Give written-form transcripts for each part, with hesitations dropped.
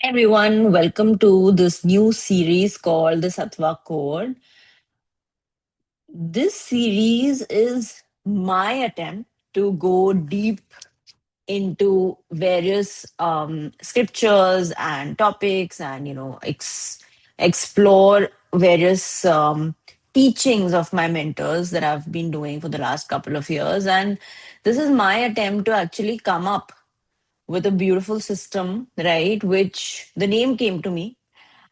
Everyone, welcome to this new series called the Sattva Code. This series is my attempt to go deep into various scriptures and topics and explore various teachings of my mentors that I've been doing for the last couple of years. And this is my attempt to actually come up with a beautiful system, right? Which the name came to me.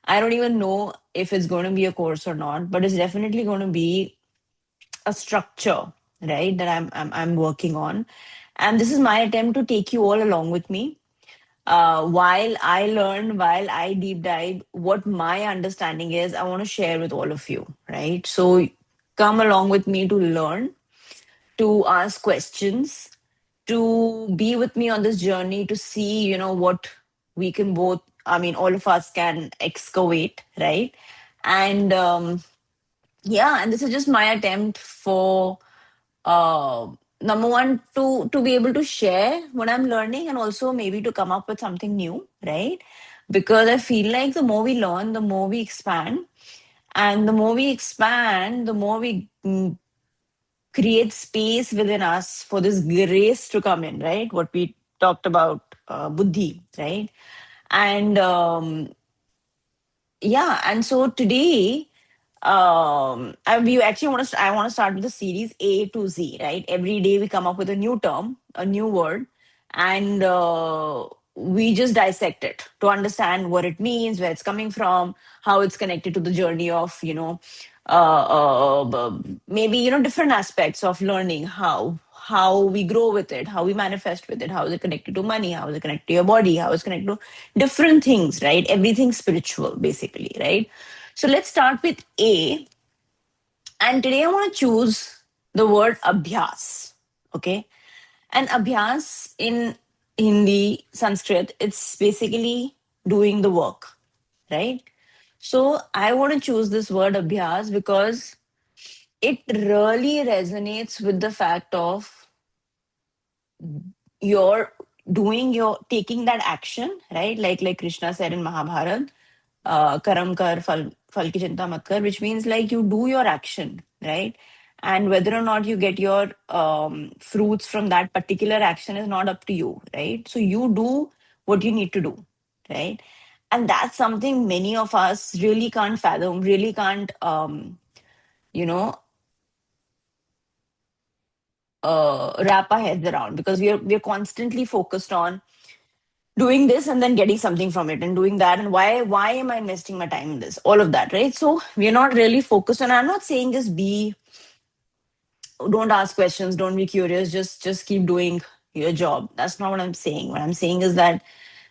I don't even know if it's going to be a course or not, but it's definitely going to be a structure, right? That I'm working on, and this is my attempt to take you all along with me. While I learn, while I deep dive, what my understanding is, I want to share with all of you, right? So come along with me to learn, to ask questions, to be with me on this journey to see, what we can both, I mean, all of us can excavate, right? And yeah, and this is just my attempt for uh, number one, to be able to share what I'm learning and also maybe to come up with something new, right? Because I feel like the more we learn, the more we expand. And the more we expand, the more we create space within us for this grace to come in, right? What we talked about, buddhi, right? And yeah, and so today, we actually want to. I want to start with the series A to Z, right? Every day we come up with a new term, a new word, and we just dissect it to understand what it means, where it's coming from, how it's connected to the journey of, maybe different aspects of learning, how we grow with it, how we manifest with it, how is it connected to money, how is it connected to your body, how is it connected to different things, right? Everything spiritual, basically, right? So let's start with A. And today I want to choose the word abhyas. Okay. And abhyas in Hindi, Sanskrit, it's basically doing the work, right? So I want to choose this word abhyas because it really resonates with the fact of you're your taking that action, right? Like Krishna said in Mahabharata, karam kar fal ki chinta mat kar, which means like you do your action, right? And whether or not you get your fruits from that particular action is not up to you, right? So you do what you need to do, right? And that's something many of us really can't fathom, really can't you know wrap our heads around, because we're constantly focused on doing this and then getting something from it and doing that, and why am I investing my time in this, all of that, right? So we're not really focused. And I'm not saying just be, don't ask questions, don't be curious, just keep doing your job. That's not what I'm saying. What I'm saying is that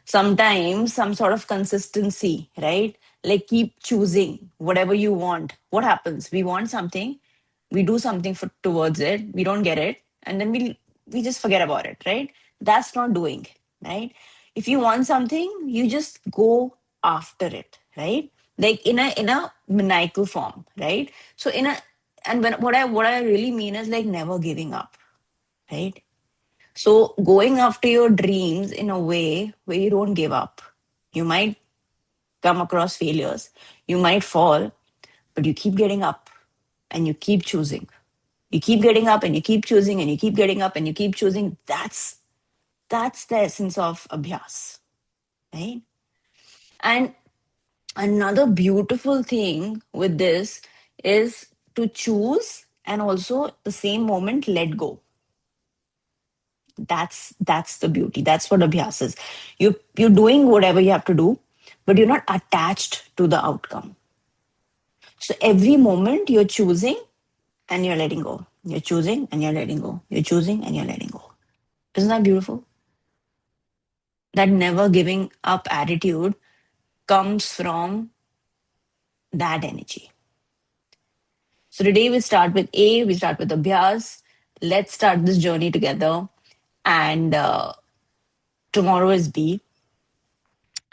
sometimes some sort of consistency, right? Like keep choosing whatever you want. What happens, we want something, we do something towards it, we don't get it, and then we just forget about it, right? That's not doing, right? If you want something, you just go after it, right? Like in a maniacal form, right? So in a, and what I really mean is like never giving up, right? So going after your dreams in a way where you don't give up. You might come across failures, you might fall, but you keep getting up and you keep choosing. You keep getting up and you keep choosing and you keep getting up and you keep choosing. That's the essence of abhyas, right? And another beautiful thing with this is to choose and also the same moment let go. That's the beauty. That's what abhyas is. You're doing whatever you have to do, but you're not attached to the outcome. So every moment you're choosing and you're letting go. You're choosing and you're letting go. You're choosing and you're letting go. Isn't that beautiful? That never giving up attitude comes from that energy. So today we start with A, we start with Abhyas. Let's start this journey together. And tomorrow is B,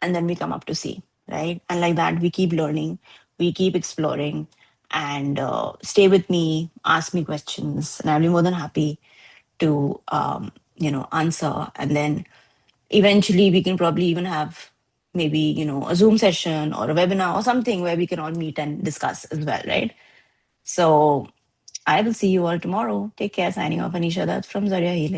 and then we come up to C, right? And like that, we keep learning, we keep exploring, and stay with me, ask me questions, and I'll be more than happy to answer. And then eventually we can probably even have maybe, a Zoom session or a webinar or something where we can all meet and discuss as well, right? So I will see you all tomorrow. Take care. Signing off, Anisha. That's from Zaria Healing.